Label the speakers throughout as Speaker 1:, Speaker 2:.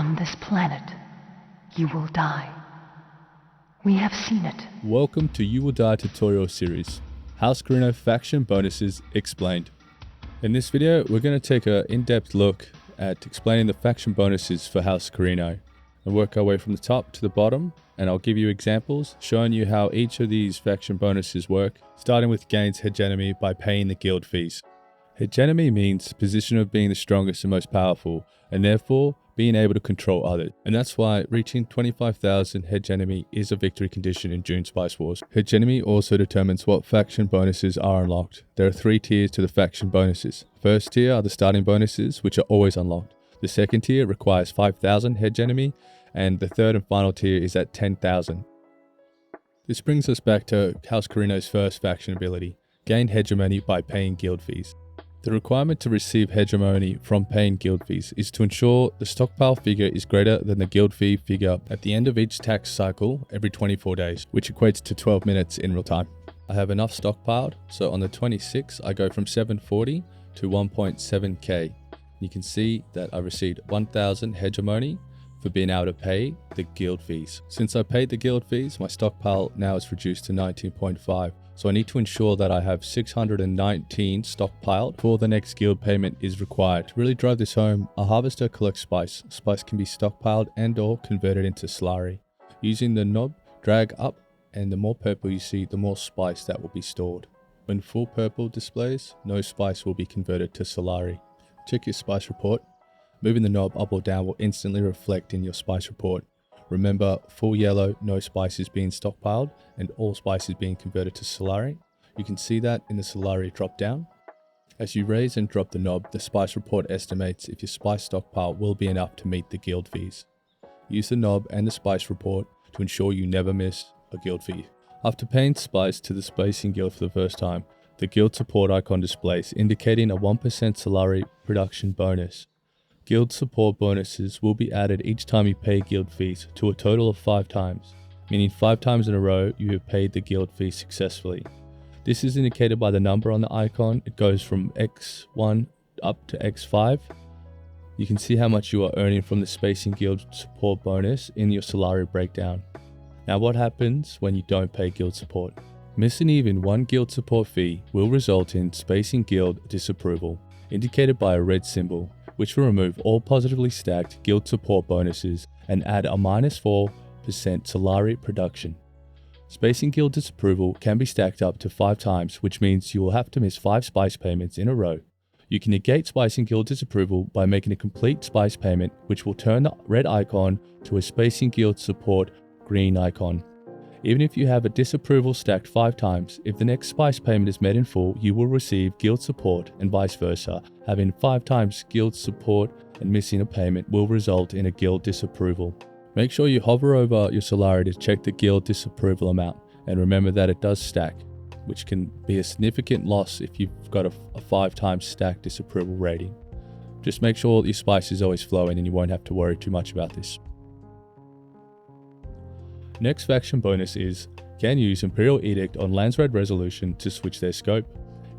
Speaker 1: from this planet, you will die. We have seen it.
Speaker 2: Welcome to You Will Die tutorial series, House Corrino Faction Bonuses Explained. In this video, we're going to take an in-depth look at explaining the faction bonuses for House Corrino and work our way from the top to the bottom, and I'll give you examples showing you how each of these faction bonuses work, starting with gains hegemony by paying the guild fees. Hegemony means position of being the strongest and most powerful, and therefore being able to control others. And that's why reaching 25,000 hegemony is a victory condition in Dune Spice Wars. Hegemony also determines what faction bonuses are unlocked. There are 3 tiers to the faction bonuses. First tier are the starting bonuses, which are always unlocked. The second tier requires 5,000 hegemony, and the third and final tier is at 10,000. This brings us back to House Corrino's first faction ability, gain hegemony by paying guild fees. The requirement to receive hegemony from paying guild fees is to ensure the stockpile figure is greater than the guild fee figure at the end of each tax cycle every 24 days, which equates to 12 minutes in real time. I have enough stockpiled, so on the 26th I go from 740 to 1.7k. You can see that I received 1,000 hegemony for being able to pay the guild fees. Since I paid the guild fees, my stockpile now is reduced to 19.5. So I need to ensure that I have 619 stockpiled before the next guild payment is required. To really drive this home, a harvester collects spice. Spice can be stockpiled and or converted into Solari. Using the knob, drag up, and the more purple you see, the more spice that will be stored. When full purple displays, no spice will be converted to Solari. Check your spice report. Moving the knob up or down will instantly reflect in your spice report. Remember, full yellow, no spices being stockpiled, and all spices being converted to Solari. You can see that in the Solari drop down. As you raise and drop the knob, the spice report estimates if your spice stockpile will be enough to meet the guild fees. Use the knob and the spice report to ensure you never miss a guild fee. After paying spice to the spacing guild for the first time, the guild support icon displays, indicating a 1% Solari production bonus. Guild support bonuses will be added each time you pay guild fees to a total of 5 times, meaning 5 times in a row you have paid the guild fee successfully. This is indicated by the number on the icon. It goes from X1 up to X5. You can see how much you are earning from the spacing guild support bonus in your Solari breakdown. Now what happens when you don't pay guild support? Missing even 1 guild support fee will result in spacing guild disapproval, indicated by a red symbol, which will remove all positively stacked guild support bonuses and add a -4% Solari production. Spacing guild disapproval can be stacked up to 5 times, which means you will have to miss 5 spice payments in a row. You can negate spacing guild disapproval by making a complete spice payment, which will turn the red icon to a spacing guild support green icon. Even if you have a disapproval stacked 5 times, if the next spice payment is met in full, you will receive guild support, and vice versa. Having 5 times guild support and missing a payment will result in a guild disapproval. Make sure you hover over your Solari to check the guild disapproval amount, and remember that it does stack, which can be a significant loss if you've got a 5 times stack disapproval rating. Just make sure that your spice is always flowing and you won't have to worry too much about this. Next faction bonus is, can use Imperial Edict on Landsraad resolution to switch their scope.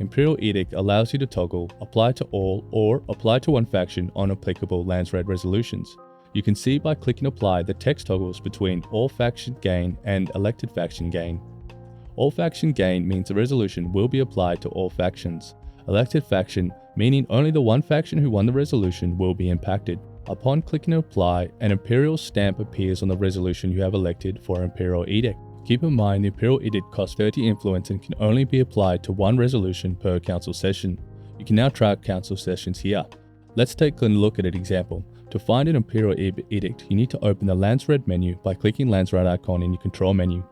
Speaker 2: Imperial Edict allows you to toggle apply to all or apply to one faction on applicable Landsraad resolutions. You can see by clicking apply the text toggles between all faction gain and elected faction gain. All faction gain means the resolution will be applied to all factions. Elected faction meaning only the one faction who won the resolution will be impacted. Upon clicking apply, an Imperial stamp appears on the resolution you have elected for Imperial Edict. Keep in mind the Imperial Edict costs 30 influence and can only be applied to one resolution per council session. You can now track council sessions here. Let's take a look at an example. To find an Imperial Edict, you need to open the Landsraad menu by clicking Landsraad icon in your control menu.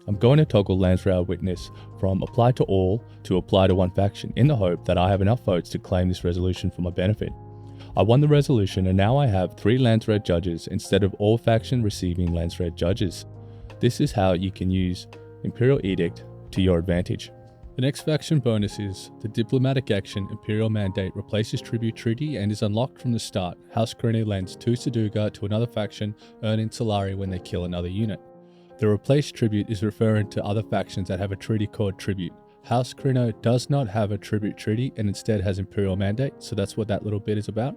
Speaker 2: I'm going to toggle Landsraad witness from apply to all to apply to one faction in the hope that I have enough votes to claim this resolution for my benefit. I won the resolution and now I have 3 Landsraad judges instead of all faction receiving Landsraad judges. This is how you can use Imperial Edict to your advantage. The next faction bonus is the diplomatic action Imperial Mandate replaces tribute treaty and is unlocked from the start. House Corrino lends 2 Sardaukar to another faction, earning Solari when they kill another unit. The replaced tribute is referring to other factions that have a treaty called tribute. House Corrino does not have a tribute treaty and instead has Imperial Mandate, so that's what that little bit is about.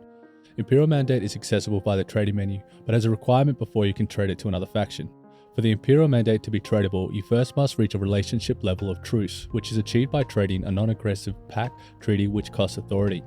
Speaker 2: Imperial Mandate is accessible by the trading menu, but has a requirement before you can trade it to another faction. For the Imperial Mandate to be tradable, you first must reach a relationship level of truce, which is achieved by trading a non-aggressive pact treaty which costs authority.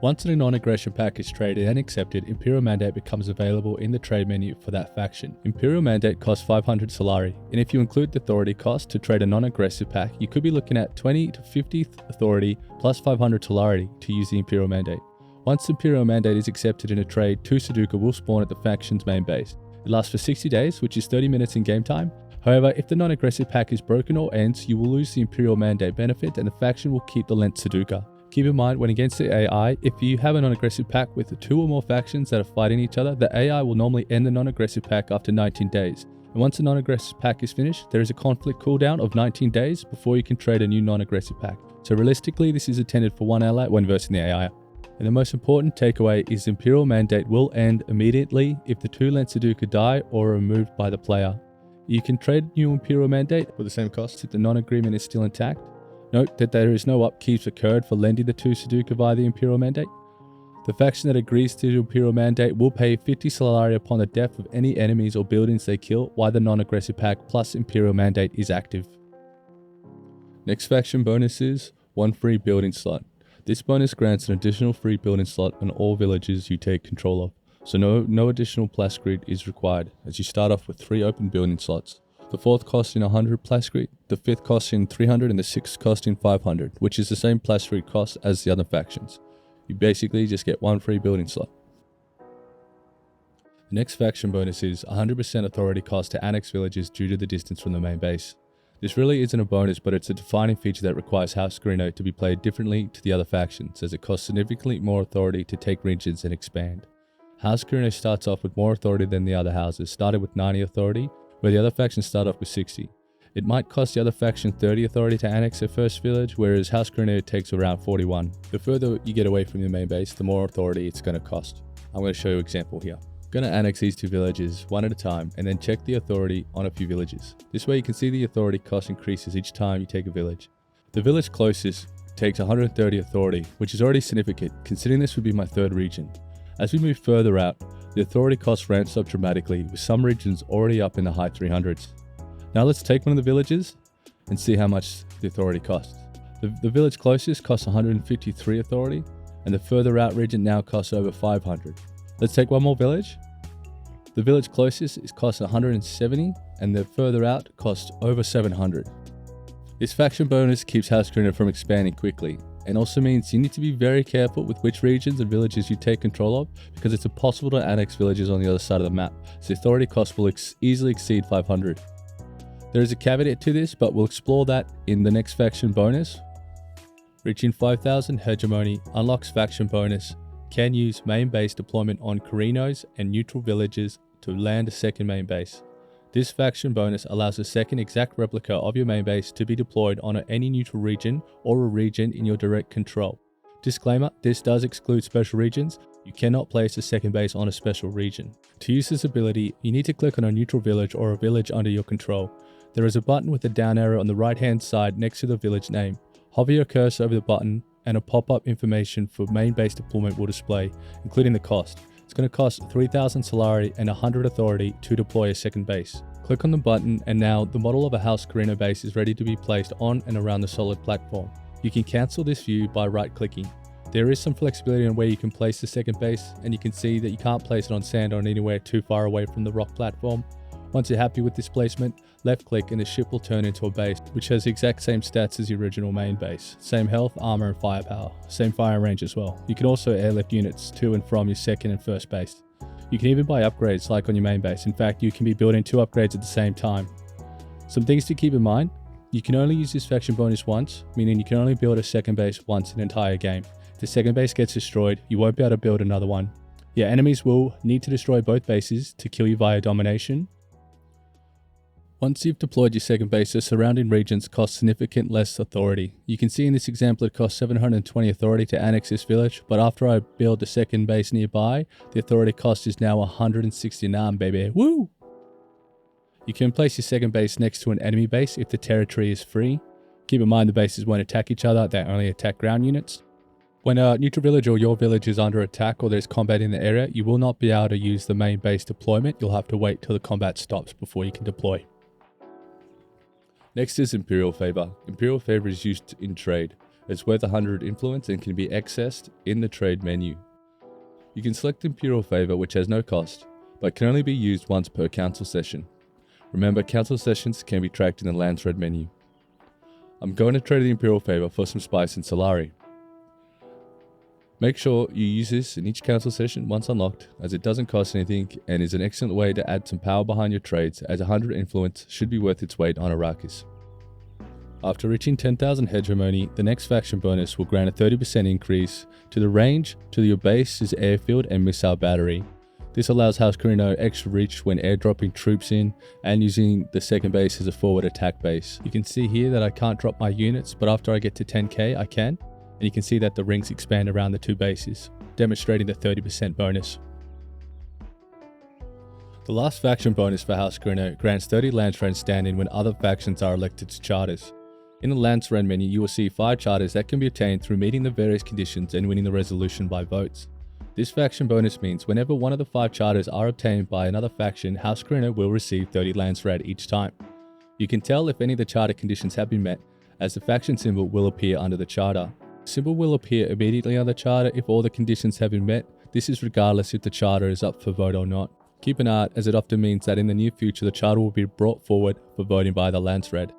Speaker 2: Once a non-aggression pact is traded and accepted, Imperial Mandate becomes available in the trade menu for that faction. Imperial Mandate costs 500 Solari, and if you include the authority cost to trade a non-aggressive pact, you could be looking at 20 to 50th authority plus 500 Solari to use the Imperial Mandate. Once Imperial Mandate is accepted in a trade, 2 Sardaukar will spawn at the faction's main base. It lasts for 60 days, which is 30 minutes in game time. However, if the non-aggressive pact is broken or ends, you will lose the Imperial Mandate benefit and the faction will keep the Landsraad. Keep in mind, when against the AI, if you have a non-aggressive pact with 2 or more factions that are fighting each other, the AI will normally end the non-aggressive pact after 19 days. And once the non-aggressive pact is finished, there is a conflict cooldown of 19 days before you can trade a new non-aggressive pact. So realistically, this is intended for one ally when versing the AI. And the most important takeaway is Imperial Mandate will end immediately if the 2 Landsraad die or are removed by the player. You can trade new Imperial Mandate for the same cost if the non-agreement is still intact. Note that there is no upkeeps occurred for lending the 2 Sardaukar via the Imperial Mandate. The faction that agrees to the Imperial Mandate will pay 50 Solari upon the death of any enemies or buildings they kill while the non-aggressive pact plus Imperial Mandate is active. Next faction bonus is 1 free building slot. This bonus grants an additional free building slot on all villages you take control of, so no additional plascrete is required as you start off with 3 open building slots. The 4th costing 100 plascrete, the 5th costing 300 and the 6th costing 500, which is the same plascrete cost as the other factions. You basically just get 1 free building slot. The next faction bonus is 100% authority cost to annex villages due to the distance from the main base. This really isn't a bonus, but it's a defining feature that requires House Corrino to be played differently to the other factions, as it costs significantly more authority to take regions and expand. House Corrino starts off with more authority than the other houses, starting with 90 authority, where the other factions start off with 60. It might cost the other faction 30 authority to annex their first village, whereas House Corrino takes around 41. The further you get away from your main base, the more authority it's going to cost. I'm going to show you an example here. Going to annex these 2 villages one at a time and then check the authority on a few villages. This way you can see the authority cost increases each time you take a village. The village closest takes 130 authority, which is already significant considering this would be my 3rd region. As we move further out, the authority cost ramps up dramatically, with some regions already up in the high 300s. Now let's take one of the villages and see how much the authority costs. The village closest costs 153 authority, and the further out region now costs over 500. Let's take one more village. The village closest is cost 170, and the further out costs over 700. This faction bonus keeps House Corrino from expanding quickly, and also means you need to be very careful with which regions and villages you take control of, because it's impossible to annex villages on the other side of the map, so the authority cost will easily exceed 500. There is a caveat to this, but we'll explore that in the next faction bonus. Reaching 5000 Hegemony unlocks faction bonus, can use main base deployment on Corrinos and neutral villages to land a second main base. This faction bonus allows a second exact replica of your main base to be deployed on any neutral region or a region in your direct control. Disclaimer, this does exclude special regions. You cannot place a second base on a special region. To use this ability, you need to click on a neutral village or a village under your control. There is a button with a down arrow on the right hand side next to the village name. Hover your cursor over the button and a pop-up information for main base deployment will display, including the cost. It's going to cost 3000 Solari and 100 authority to deploy a second base. Click on the button and now the model of a House Corrino base is ready to be placed on and around the solid platform. You can cancel this view by right clicking. There is some flexibility on where you can place the second base, and you can see that you can't place it on sand or anywhere too far away from the rock platform. Once you're happy with this placement, left click and the ship will turn into a base which has the exact same stats as the original main base. Same health, armor and firepower. Same fire range as well. You can also airlift units to and from your second and first base. You can even buy upgrades like on your main base. In fact, you can be building 2 upgrades at the same time. Some things to keep in mind. You can only use this faction bonus once, meaning you can only build a second base once in an entire game. If the second base gets destroyed, you won't be able to build another one. Your enemies will need to destroy both bases to kill you via domination. Once you've deployed your second base, the surrounding regions cost significant less authority. You can see in this example it costs 720 authority to annex this village, but after I build the second base nearby, the authority cost is now 169, baby. Woo! You can place your second base next to an enemy base if the territory is free. Keep in mind the bases won't attack each other, they only attack ground units. When a neutral village or your village is under attack or there's combat in the area, you will not be able to use the main base deployment. You'll have to wait till the combat stops before you can deploy. Next is Imperial Favor. Imperial Favor is used in trade. It's worth 100 influence and can be accessed in the trade menu. You can select Imperial Favor, which has no cost, but can only be used once per council session. Remember, council sessions can be tracked in the Landsraad menu. I'm going to trade the Imperial Favor for some spice in Solari. Make sure you use this in each council session once unlocked, as it doesn't cost anything and is an excellent way to add some power behind your trades, as 100 influence should be worth its weight on Arrakis. After reaching 10,000 Hegemony, the next faction bonus will grant a 30% increase to the range to your base's airfield and missile battery. This allows House Corrino extra reach when airdropping troops in and using the second base as a forward attack base. You can see here that I can't drop my units, but after I get to 10k I can, and you can see that the rings expand around the two bases, demonstrating the 30% bonus. The last faction bonus for House Corrino grants 30 Landsraad stand-in when other factions are elected to charters. In the Landsraad menu, you will see 5 charters that can be obtained through meeting the various conditions and winning the resolution by votes. This faction bonus means whenever one of the 5 charters are obtained by another faction, House Corrino will receive 30 Landsraad each time. You can tell if any of the charter conditions have been met, as the faction symbol will appear under the charter. The symbol will appear immediately on the charter if all the conditions have been met. This is regardless if the charter is up for vote or not. Keep an eye out, as it often means that in the near future the charter will be brought forward for voting by the Landsraad.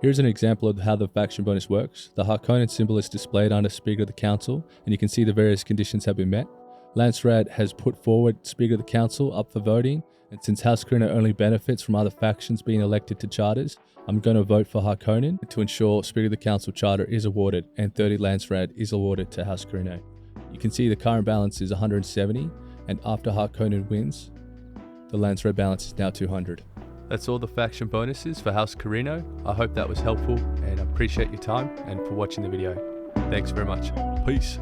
Speaker 2: Here's an example of how the faction bonus works. The Harkonnen symbol is displayed under Speaker of the Council, and you can see the various conditions have been met. Landsraad has put forward Speaker of the Council up for voting, and since House Corrino only benefits from other factions being elected to charters, I'm going to vote for Harkonnen to ensure Speaker of the Council charter is awarded and 30 Landsraad is awarded to House Corrino. You can see the current balance is 170, and after Harkonnen wins, the Landsraad balance is now 200. That's all the faction bonuses for House Corrino. I hope that was helpful, and I appreciate your time and for watching the video. Thanks very much. Peace.